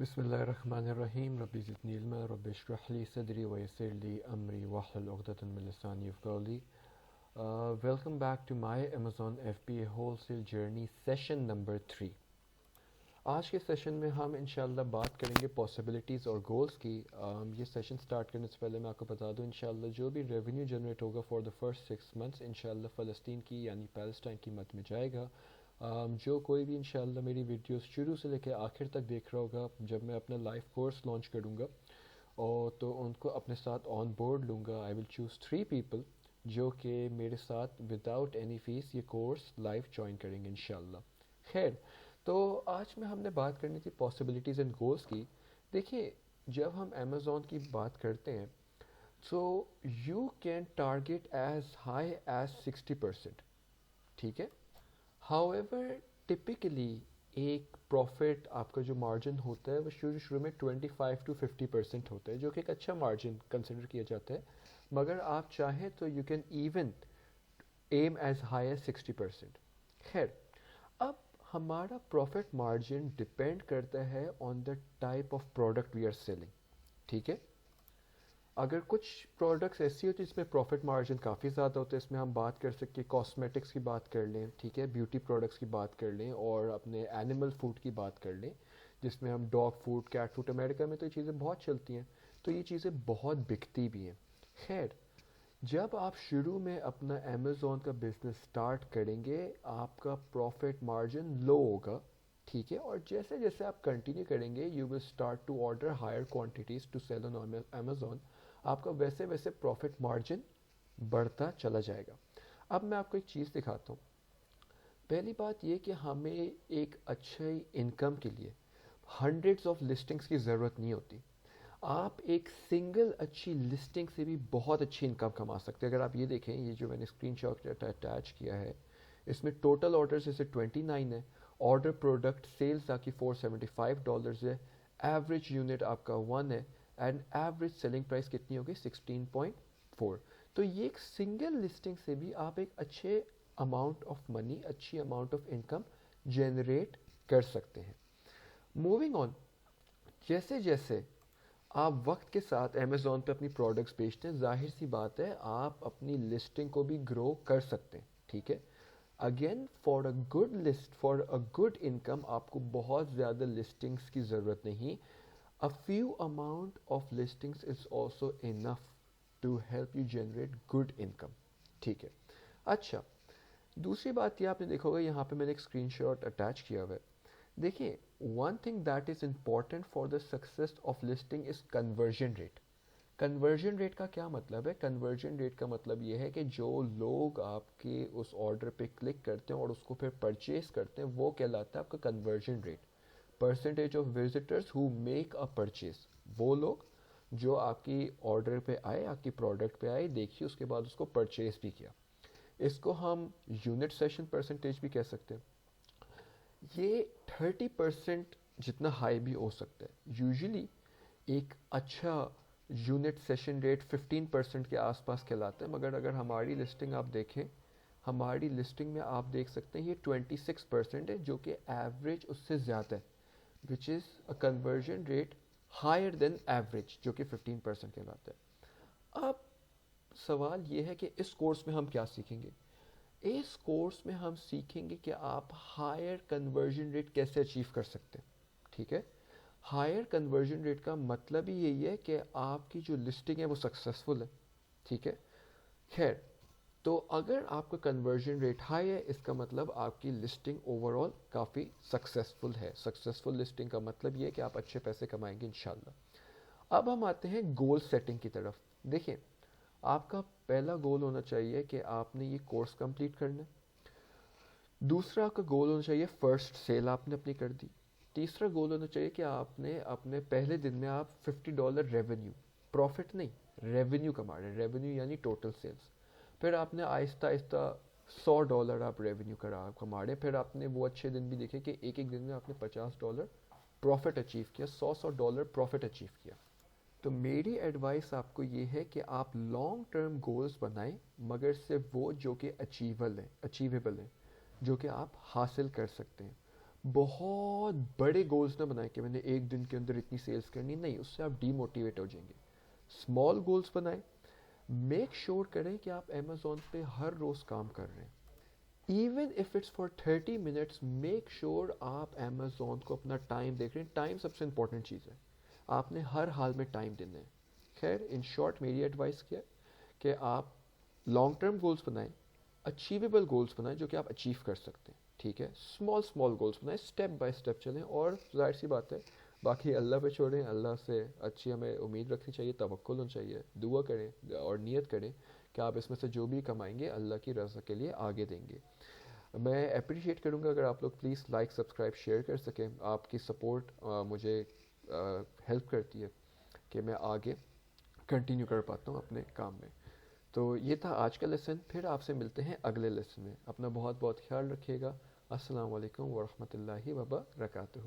بسم الله الرحمن الرحيم ربي زدني علما رب اشرح لي صدري ويسر لي أمري واحلل عقدة من لساني يفقهوا قولي. Welcome back to my Amazon FBA wholesale journey session number 3. آج کے سیشن میں ہم انشاءاللہ بات کریں گے پاسبلٹیز اور گولز کی. یہ سیشن سٹارٹ کرنے سے پہلے میں آپ کو بتا دوں انشاءاللہ جو بھی ریونیو جنریٹ ہوگا فار دا فرسٹ 6 months انشاءاللہ فلسطین کی یعنی پیلسٹائن کی مد میں جائے گا. جو کوئی بھی انشاءاللہ میری ویڈیوز شروع سے لے کے آخر تک دیکھ رہا ہوگا جب میں اپنا لائف کورس لانچ کروں گا اور تو ان کو اپنے ساتھ آن بورڈ لوں گا. آئی ول چوز 3 people جو کہ میرے ساتھ وداؤٹ اینی فیس یہ کورس لائف جوائن کریں گے انشاءاللہ. خیر، تو آج میں ہم نے بات کرنی تھی پاسبلٹیز اینڈ گولز کی. دیکھیے، جب ہم امیزون کی بات کرتے ہیں so you can target as high as 60%. ٹھیک ہے، ہاؤ ایور ٹپکلی ایک پروفٹ آپ کا جو مارجن ہوتا ہے وہ شروع میں 25 to 50% ہوتا ہے جو کہ ایک اچھا مارجن کنسیڈر کیا جاتا ہے. مگر آپ چاہیں تو you can even aim as high as 60%. خیر، اب ہمارا پروفٹ مارجن ڈپینڈ کرتا ہے on the type of product we are selling. ٹھیک ہے، اگر کچھ پروڈکٹس ایسی ہوتی ہیں جس میں پروفٹ مارجن کافی زیادہ ہوتا ہے، اس میں ہم بات کر سکتے ہیں کاسمیٹکس کی بات کر لیں، ٹھیک ہے، بیوٹی پروڈکٹس کی بات کر لیں اور اپنے اینیمل فوڈ کی بات کر لیں جس میں ہم ڈاگ فوڈ، کیٹ فوڈ. امریکہ میں تو یہ چیزیں بہت چلتی ہیں تو یہ چیزیں بہت بکتی بھی ہیں. خیر، جب آپ شروع میں اپنا امیزون کا بزنس سٹارٹ کریں گے آپ کا پروفٹ مارجن لو ہوگا. ٹھیک ہے، اور جیسے جیسے آپ کنٹینیو کریں گے you will start to order higher quantities to sell on Amazon. آپ کا ویسے ویسے پروفٹ مارجن بڑھتا چلا جائے گا. اب میں آپ کو ایک چیز دکھاتا ہوں. پہلی بات یہ کہ ہمیں ایک اچھی انکم کے لیے ہنڈریڈز آف لسٹنگس کی ضرورت نہیں ہوتی. آپ ایک سنگل اچھی لسٹنگ سے بھی بہت اچھی انکم کما سکتے ہیں. اگر آپ یہ دیکھیں، یہ جو میں نے اسکرین شاٹ اٹیچ کیا ہے اس میں ٹوٹل آرڈر جیسے 29 ہے، آرڈر پروڈکٹ سیلز آپ کی $475 ہے، ایوریج یونٹ آپ کا 1 ہے اینڈ ایوریج سیلنگ پرائس کتنی ہوگی 16.4. تو یہ ایک سنگل لسٹنگ سے بھی آپ ایک اچھے اماؤنٹ آف منی، اچھی اماؤنٹ آف انکم جنریٹ کر سکتے ہیں. موونگ آن، جیسے جیسے آپ وقت کے ساتھ امیزون پہ اپنی پروڈکٹس بیچتے ہیں ظاہر سی بات ہے آپ اپنی لسٹنگ کو بھی گرو کر سکتے ہیں. ٹھیک ہے، again for a good list, for a good income آپ کو بہت زیادہ لسٹنگس کی ضرورت نہیں. A few amount of listings is also enough to help you generate good income. ٹھیک ہے، اچھا دوسری بات یہ آپ نے دیکھا ہوگا یہاں پہ میں نے ایک اسکرین شاٹ اٹیچ کیا ہوا ہے. دیکھیے، one thing that is important for the success of listing is conversion rate. Conversion rate کا کیا مطلب ہے؟ کنورژن ریٹ کا مطلب یہ ہے کہ جو لوگ آپ کے اس آرڈر پہ کلک کرتے ہیں اور اس کو پھر پرچیز کرتے ہیں وہ کہلاتا ہے آپ کا conversion rate. Percentage of visitors who make a purchase, وہ لوگ جو آپ کی آرڈر پہ آئے، آپ کی پروڈکٹ پہ آئے، دیکھیے اس کے بعد اس کو پرچیز بھی کیا. اس کو ہم یونٹ سیشن پرسنٹیج بھی کہہ سکتے ہیں. یہ 30% جتنا ہائی بھی ہو سکتا ہے. یوزلی ایک اچھا یونٹ سیشن ریٹ 15% کے آس پاس کہلاتا ہے، مگر اگر ہماری لسٹنگ آپ دیکھیں، ہماری لسٹنگ میں آپ دیکھ سکتے ہیں یہ 26% ہے جو کہ ایوریج اس سے زیادہ ہے which is a conversion rate higher than average جو کہ 15% کہلاتا ہے. اب سوال یہ ہے کہ اس کورس میں ہم کیا سیکھیں گے؟ اس کورس میں ہم سیکھیں گے کہ آپ ہائر کنورژن ریٹ کیسے اچیو کر سکتے ہیں. ٹھیک ہے، ہائر کنورژن ریٹ کا مطلب ہی یہی ہے کہ آپ کی جو لسٹنگ ہے وہ سکسیزفل ہے. ٹھیک ہے، خیر تو اگر آپ کا کنورژن ریٹ ہائی ہے اس کا مطلب آپ کی لسٹنگ اوور آل کافی سکسیزفل ہے. سکسیزفل لسٹنگ کا مطلب یہ ہے کہ آپ اچھے پیسے کمائیں گے انشاءاللہ. اب ہم آتے ہیں گول سیٹنگ کی طرف. دیکھیں، آپ کا پہلا گول ہونا چاہیے کہ آپ نے یہ کورس کمپلیٹ کرنا ہے. دوسرا آپ کا گول ہونا چاہیے فرسٹ سیل آپ نے اپنی کر دی. تیسرا گول ہونا چاہیے کہ آپ نے اپنے پہلے دن میں آپ $50 ریونیو، پروفٹ نہیں ریونیو کما رہے ہیں. ریونیو یعنی ٹوٹل سیلز. پھر آپ نے آہستہ آہستہ $100 آپ ریونیو کما رہے ہیں. پھر آپ نے وہ اچھے دن بھی دیکھے کہ ایک ایک دن میں آپ نے $50 پروفٹ اچیو کیا، $100 پروفٹ اچیو کیا. تو میری ایڈوائس آپ کو یہ ہے کہ آپ لانگ ٹرم گولز بنائیں مگر صرف وہ جو کہ اچیویبل ہیں جو کہ آپ حاصل کر سکتے ہیں. بہت بڑے گولز نہ بنائیں کہ میں نے ایک دن کے اندر اتنی سیلز کرنی، نہیں، اس سے آپ ڈی موٹیویٹ ہو جائیں گے. اسمال گولز بنائیں. میک شیور کریں کہ آپ امیزون پہ ہر روز کام کر رہے ہیں. Even if it's for 30 minutes, make sure آپ امیزون کو اپنا ٹائم دیکھ رہے ہیں. ٹائم سب سے امپورٹنٹ چیز ہے، آپ نے ہر حال میں ٹائم دینا ہے. خیر ان شارٹ میری ایڈوائس کیا ہے کہ آپ لانگ ٹرم گولز بنائیں، اچیویبل گولز بنائیں جو کہ آپ اچیو کر سکتے ہیں. ٹھیک ہے، اسمال گولز بنائیں، اسٹیپ بائی اسٹیپ چلیں، اور ظاہر سی بات ہے باقی اللہ پہ چھوڑیں. اللہ سے اچھی ہمیں امید رکھنی چاہیے، توکل ہونا چاہیے، دعا کریں اور نیت کریں کہ آپ اس میں سے جو بھی کمائیں گے اللہ کی رضا کے لیے آگے دیں گے. میں اپریشیٹ کروں گا اگر آپ لوگ پلیز لائک سبسکرائب شیئر کر سکیں. آپ کی سپورٹ مجھے ہیلپ کرتی ہے کہ میں آگے کنٹینیو کر پاتا ہوں اپنے کام میں. تو یہ تھا آج کا لیسن. پھر آپ سے ملتے ہیں اگلے لیسن میں. اپنا بہت بہت خیال رکھیے گا. السلام علیکم ورحمۃ اللہ وبرکاتہ.